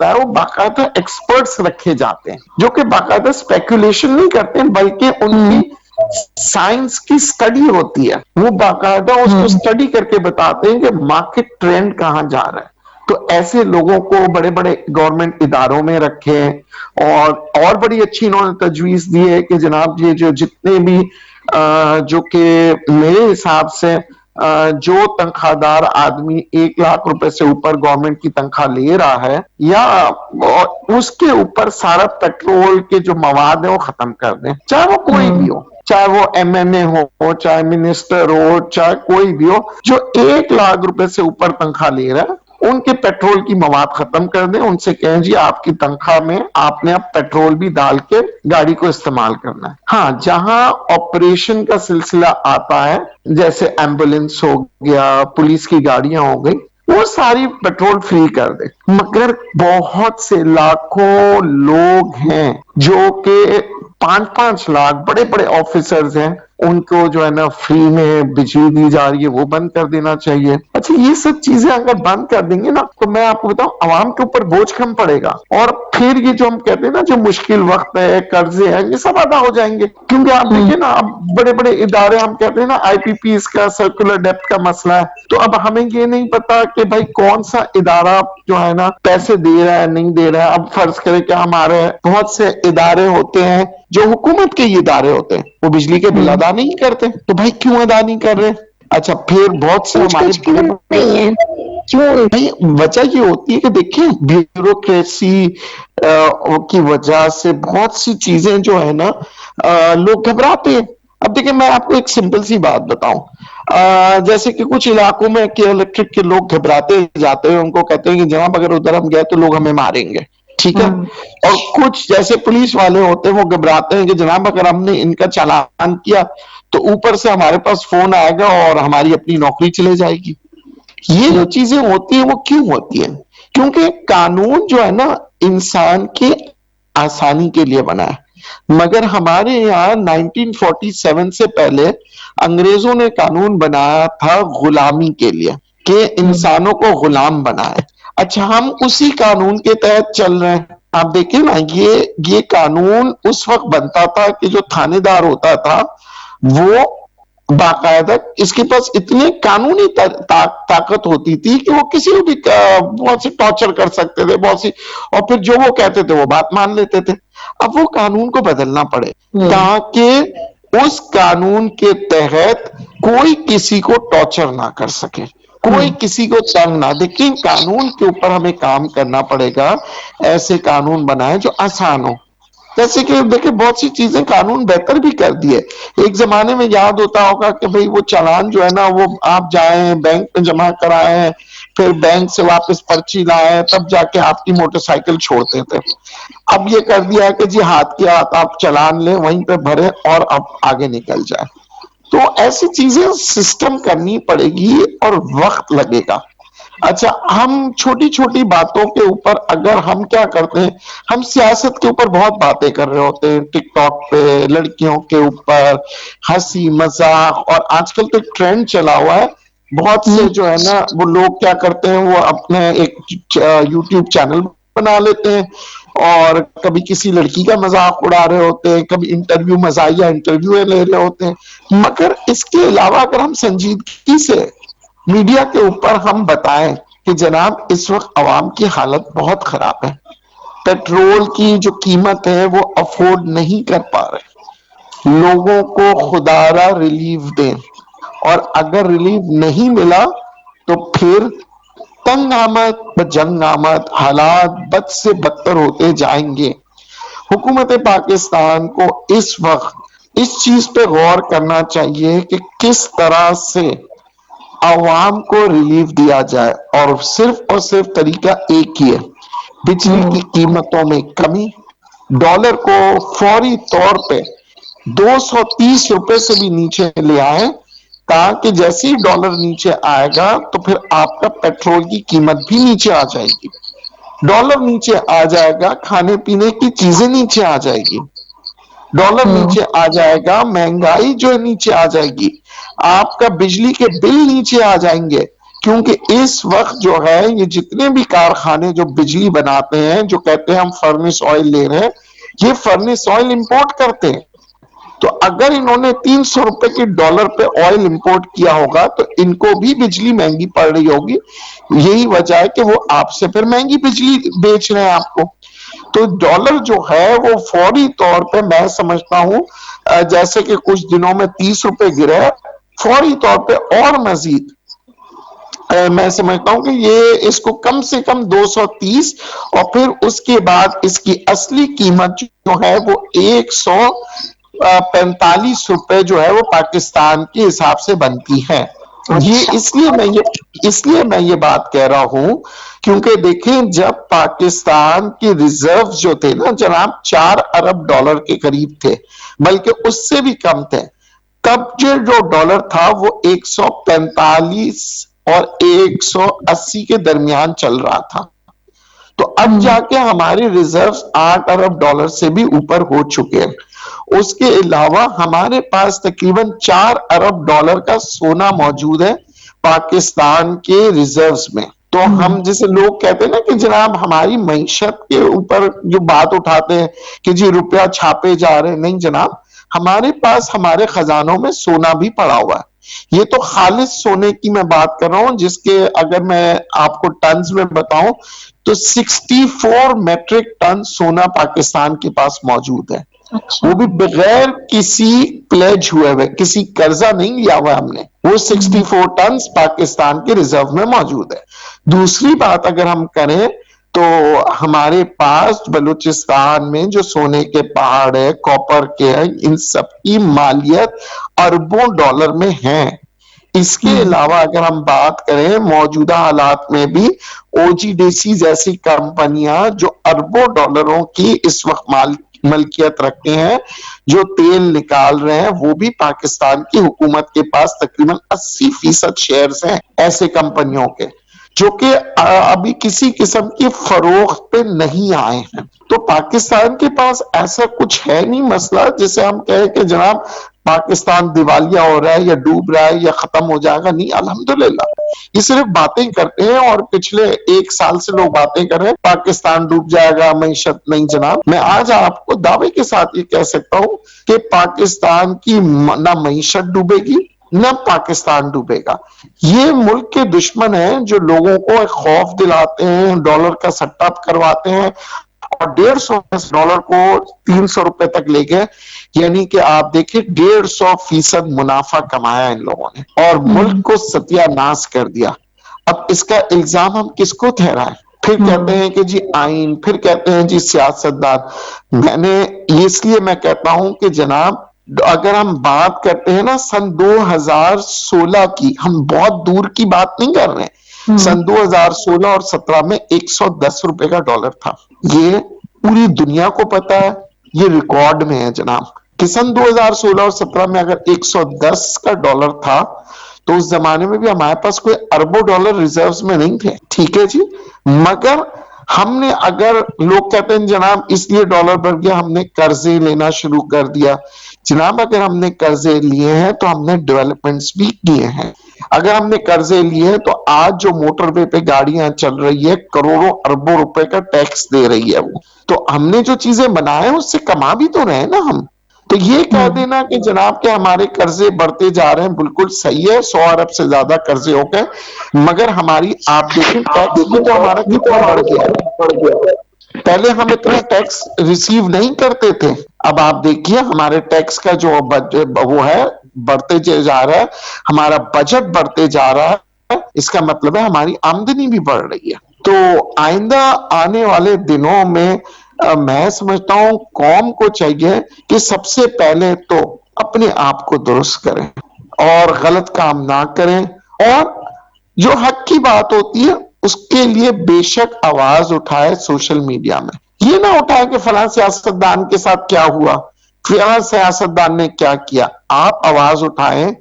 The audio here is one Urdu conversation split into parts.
ہے وہ باقاعدہ ایکسپرٹس رکھے جاتے ہیں جو کہ باقاعدہ اسپیکولیشن نہیں کرتے ہیں بلکہ ان کی سائنس کی اسٹڈی ہوتی ہے. وہ باقاعدہ اس کو اسٹڈی کر کے بتاتے ہیں کہ مارکیٹ ٹرینڈ کہاں جا رہا ہے. تو ایسے لوگوں کو بڑے بڑے گورنمنٹ اداروں میں رکھیں. اور بڑی اچھی انہوں نے تجویز دی ہے کہ جناب یہ جو جتنے بھی جو کہ میرے حساب سے جو تنخواہ دار آدمی 1 لاکھ روپے سے اوپر گورنمنٹ کی تنخواہ لے رہا ہے یا اس کے اوپر سارا پیٹرول کے جو مواد ہیں وہ ختم کر دیں, چاہے وہ کوئی بھی ہو, چاہے وہ MNA ہو, چاہے منسٹر ہو, چاہے کوئی بھی ہو, جو 1 لاکھ روپے سے اوپر تنخواہ لے رہا ہے ان کے پیٹرول کی مواد ختم کر دیں. ان سے کہیں جی آپ کی تنخواہ میں آپ نے اب پیٹرول بھی ڈال کے گاڑی کو استعمال کرنا ہے. ہاں جہاں آپریشن کا سلسلہ آتا ہے جیسے ایمبولینس ہو گیا, پولیس کی گاڑیاں ہو گئی, وہ ساری پیٹرول فری کر دے. مگر بہت سے لاکھوں لوگ ہیں جو کہ 5-5 لاکھ بڑے بڑے آفیسرز ہیں, ان کو جو ہے نا فری میں بجلی دی جا رہی ہے, وہ بند کر دینا چاہیے. اچھا یہ سب چیزیں اگر بند کر دیں گے نا تو میں آپ کو بتاؤں عوام کے اوپر بوجھ کم پڑے گا, اور پھر یہ جو ہم کہتے ہیں نا جو مشکل وقت ہے, قرضے ہیں, یہ سب ادا ہو جائیں گے. کیونکہ آپ دیکھیں نا اب بڑے بڑے ادارے ہم کہتے ہیں نا IPPs کا سرکولر ڈیپٹ کا مسئلہ ہے, تو اب ہمیں یہ نہیں پتا کہ بھائی کون سا ادارہ جو ہے نا پیسے دے رہا ہے نہیں دے رہا ہے. اب فرض کریں کہ ہمارے بہت سے ادارے ہوتے ہیں جو حکومت کے ہی ادارے ہوتے ہیں, وہ بجلی کے بل ادا نہیں کرتے, تو بھائی کیوں ادا نہیں کر رہے؟ اچھا پھر بہت سے ہمارے بھائی وجہ یہ ہوتی ہے کہ دیکھیں بیوروکریسی کی وجہ سے بہت سی چیزیں جو ہے نا لوگ گھبراتے ہیں. اب دیکھیں میں آپ کو ایک سمپل سی بات بتاؤں, جیسے کہ کچھ علاقوں میں کہ الیکٹرک کے لوگ گھبراتے جاتے ہیں, ان کو کہتے ہیں کہ جناب اگر ادھر ہم گئے تو لوگ ہمیں ماریں گے, ٹھیک ہے. اور کچھ جیسے پولیس والے ہوتے ہیں وہ گھبراتے ہیں کہ جناب اگر ہم نے ان کا چالان کیا تو اوپر سے ہمارے پاس فون آئے گا اور ہماری اپنی نوکری چلے جائے گی. یہ جو چیزیں ہوتی ہیں وہ کیوں ہوتی ہیں؟ کیونکہ قانون جو ہے نا انسان کی آسانی کے لیے بنا ہے, مگر ہمارے یہاں 1947 سے پہلے انگریزوں نے قانون بنایا تھا غلامی کے لیے, کہ انسانوں کو غلام بنائے. اچھا ہم اسی قانون کے تحت چل رہے ہیں. آپ دیکھیں نا یہ قانون اس وقت بنتا تھا کہ جو تھانے دار ہوتا تھا وہ باقاعدہ اس کے پاس اتنے قانونی طاقت ہوتی تھی کہ وہ کسی کو بھی بہت سی ٹارچر کر سکتے تھے بہت سی, اور پھر جو وہ کہتے تھے وہ بات مان لیتے تھے. اب وہ قانون کو بدلنا پڑے تاکہ اس قانون کے تحت کوئی کسی کو ٹارچر نہ کر سکے, کوئی کسی کو تنگ نہ. لیکن قانون کے اوپر ہمیں کام کرنا پڑے گا, ایسے قانون بنائے جو آسان ہو. جیسے کہ دیکھیں بہت سی چیزیں قانون بہتر بھی کر دی ہے. ایک زمانے میں یاد ہوتا ہوگا کہ بھئی وہ چالان جو ہے نا وہ آپ جائیں بینک میں جمع کرائیں, پھر بینک سے واپس پرچی لائیں, تب جا کے آپ کی موٹر سائیکل چھوڑتے تھے. اب یہ کر دیا ہے کہ جی ہاتھ کے ہاتھ آپ چلان لیں, وہیں پہ بھریں اور اب آگے نکل جائیں. تو ایسی چیزیں سسٹم کرنی پڑے گی اور وقت لگے گا. اچھا ہم چھوٹی چھوٹی باتوں کے اوپر اگر ہم کیا کرتے ہیں, ہم سیاست کے اوپر بہت باتیں کر رہے ہوتے ہیں, ٹک ٹاک پہ لڑکیوں کے اوپر ہنسی مذاق, اور آج کل تو ٹرینڈ چلا ہوا ہے بہت سے جو ہے نا وہ لوگ کیا کرتے ہیں وہ اپنے ایک YouTube چینل بنا لیتے ہیں اور کبھی کسی لڑکی کا مذاق اڑا رہے ہوتے ہیں, کبھی انٹرویو مزاحیہ انٹرویو لے رہے ہوتے ہیں. مگر اس کے علاوہ اگر ہم سنجیدگی سے میڈیا کے اوپر ہم بتائیں کہ جناب اس وقت عوام کی حالت بہت خراب ہے, پیٹرول کی جو قیمت ہے وہ افورڈ نہیں کر پا رہے, لوگوں کو خدارا ریلیف دیں, اور اگر ریلیف نہیں ملا تو پھر تنگ آمد جنگ آمد, حالات بد سے بدتر ہوتے جائیں گے. حکومت پاکستان کو اس وقت اس چیز پہ غور کرنا چاہیے کہ کس طرح سے عوام کو ریلیف دیا جائے, اور صرف طریقہ ایک ہی ہے, بجلی کی قیمتوں میں کمی, ڈالر کو فوری طور پہ 230 روپے سے بھی نیچے لے آئے, تاکہ جیسے ہی ڈالر نیچے آئے گا تو پھر آپ کا پیٹرول کی قیمت بھی نیچے آ جائے گی, ڈالر نیچے آ جائے گا, کھانے پینے کی چیزیں نیچے آ جائے گی, ڈالر نیچے آ جائے گا, مہنگائی جو ہے نیچے آ جائے گی, آپ کا بجلی کے بل نیچے آ جائیں گے, کیونکہ اس وقت جو ہے یہ جتنے بھی کارخانے جو بجلی بناتے ہیں، جو کہتے ہیں ہم فرنس آئل لے رہے ہیں، یہ فرنس آئل امپورٹ کرتے ہیں. تو اگر انہوں نے 300 روپے کے ڈالر پہ آئل امپورٹ کیا ہوگا تو ان کو بھی بجلی مہنگی پڑ رہی ہوگی. یہی وجہ ہے کہ وہ آپ سے پھر مہنگی بجلی بیچ رہے ہیں آپ کو. تو ڈالر جو ہے وہ فوری طور پہ میں سمجھتا ہوں جیسے کہ کچھ دنوں میں 30 روپے گرا ہے، فوری طور پہ اور مزید میں سمجھتا ہوں کہ یہ اس کو کم سے کم 230 اور پھر اس کے بعد اس کی اصلی قیمت جو ہے وہ 145 روپے جو ہے وہ پاکستان کے حساب سے بنتی ہے. یہ اس لیے میں یہ بات کہہ رہا ہوں کیونکہ دیکھیں جب پاکستان کے ریزرو جو تھے نا جناب 4 ارب ڈالر کے قریب تھے، بلکہ اس سے بھی کم تھے، تب جو ڈالر تھا وہ 145 اور 180 کے درمیان چل رہا تھا. تو اب جا کے ہمارے ریزرو 8 ارب ڈالر سے بھی اوپر ہو چکے ہیں. اس کے علاوہ ہمارے پاس تقریباً 4 ارب ڈالر کا سونا موجود ہے پاکستان کے ریزروز میں. تو ہم جیسے لوگ کہتے ہیں نا کہ جناب ہماری معیشت کے اوپر جو بات اٹھاتے ہیں کہ جی روپیہ چھاپے جا رہے ہیں، نہیں جناب، ہمارے پاس ہمارے خزانوں میں سونا بھی پڑا ہوا ہے. یہ تو خالص سونے کی میں بات کر رہا ہوں جس کے اگر میں آپ کو ٹنز میں بتاؤں تو 64 میٹرک ٹن سونا پاکستان کے پاس موجود ہے. وہ بھی بغیر کسی پلیج ہوئے ہوئے، کسی قرضہ نہیں لیا ہوا ہم نے. وہ 64 ٹنز پاکستان کے ریزرو میں موجود ہے. دوسری بات اگر ہم کریں تو ہمارے پاس بلوچستان میں جو سونے کے پہاڑ ہے، کاپر کے ہیں، ان سب کی مالیت اربوں ڈالر میں ہیں. اس کے علاوہ اگر ہم بات کریں موجودہ حالات میں بھی او جی ڈی سی جیسی کمپنیاں جو اربوں ڈالروں کی اس وقت ملکیت رکھتے ہیں، جو تیل نکال رہے ہیں، وہ بھی پاکستان کی حکومت کے پاس تقریباً 80% شیئرز ہیں ایسے کمپنیوں کے جو کہ ابھی کسی قسم کی فروخت پہ نہیں آئے ہیں. تو پاکستان کے پاس ایسا کچھ ہے نہیں مسئلہ جسے ہم کہیں کہ جناب پاکستان دیوالیہ ہو رہا ہے یا ڈوب رہا ہے یا ختم ہو جائے گا. نہیں، الحمدللہ یہ صرف باتیں کرتے ہیں اور پچھلے 1 سال سے لوگ باتیں کر رہے ہیں پاکستان ڈوب جائے گا، معیشت نہیں. جناب میں آج آپ کو دعوے کے ساتھ یہ کہہ سکتا ہوں کہ پاکستان کی نہ معیشت ڈوبے گی نہ پاکستان ڈوبے گا. یہ ملک کے دشمن ہیں جو لوگوں کو ایک خوف دلاتے ہیں، ڈالر کا سٹا کرواتے ہیں اور 150 ڈالر کو 300 روپے تک لے گئے. یعنی کہ آپ دیکھیں 150% منافع کمایا ان لوگوں نے اور ملک کو ستیہ ناش کر دیا. اب اس کا الزام ہم کس کو ٹھہرائیں؟ پھر کہتے ہیں کہ جی آئین، پھر کہتے ہیں جی سیاستدان. اس لیے میں کہتا ہوں کہ جناب اگر ہم بات کرتے ہیں نا سن 2016 کی، ہم بہت دور کی بات نہیں کر رہے ہیں. سن 2016 اور 17 میں 110 روپے کا ڈالر تھا. یہ پوری دنیا کو پتا ہے، یہ ریکارڈ میں ہے جناب کہ سن 2016 اور 17 میں اگر 110 کا ڈالر تھا تو اس زمانے میں بھی ہمارے پاس کوئی اربوں ڈالر ریزروز میں نہیں تھے. ٹھیک ہے جی، مگر ہم نے اگر لوگ کہتے ہیں جناب اس لیے ڈالر بڑھ گیا ہم نے قرضے لینا شروع کر دیا. جناب اگر ہم نے قرضے لیے ہیں تو ہم نے ڈیولپمنٹس بھی کیے ہیں. اگر ہم نے قرضے لیے ہیں تو آج جو موٹر وے پہ گاڑیاں چل رہی ہے کروڑوں اربوں روپے کا ٹیکس دے رہی ہے وہ. تو ہم نے جو چیزیں بنائے ہیں اس سے کما بھی تو رہے نا ہم. تو یہ کہہ دینا کہ جناب کہ ہمارے قرضے بڑھتے جا رہے ہیں بالکل صحیح ہے، 100 ارب سے زیادہ قرضے ہو گئے، مگر ہماری آپ دیکھیں ٹیکس بھی تو ہمارا کتنا بڑھ گیا. پہلے ہم اتنا ٹیکس ریسیو نہیں کرتے تھے، اب آپ دیکھیے ہمارے ٹیکس کا جو وہ ہے بڑھتے جا رہا ہے، ہمارا بجٹ بڑھتے جا رہا ہے. اس کا مطلب ہے ہماری آمدنی بھی بڑھ رہی ہے. تو آئندہ آنے والے دنوں میں میں سمجھتا ہوں قوم کو چاہیے کہ سب سے پہلے تو اپنے آپ کو درست کریں اور غلط کام نہ کریں، اور جو حق کی بات ہوتی ہے اس کے لیے بے شک آواز اٹھائے سوشل میڈیا میں. یہ نہ اٹھائے کہ فلاں سیاستدان کے ساتھ کیا ہوا، فلاں سیاستدان نے کیا کیا. آپ آواز اٹھائیں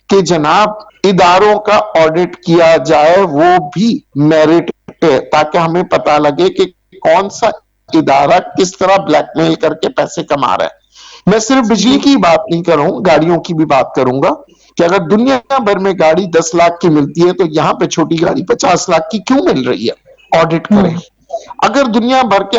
کہ جناب اداروں کا آڈٹ کیا جائے، وہ بھی میرٹ پہ، تاکہ ہمیں پتہ لگے کہ کون سا ادارہ کس طرح بلیک میل کر کے پیسے کما رہا ہے. میں صرف بجلی کی بات نہیں کروں، گاڑیوں کی بھی بات کروں گا کہ اگر دنیا بھر میں گاڑی 10 لاکھ کی ملتی ہے تو یہاں پہ چھوٹی گاڑی 50 لاکھ کی کیوں مل رہی ہے؟ آڈٹ کریں. اگر دنیا بھر کے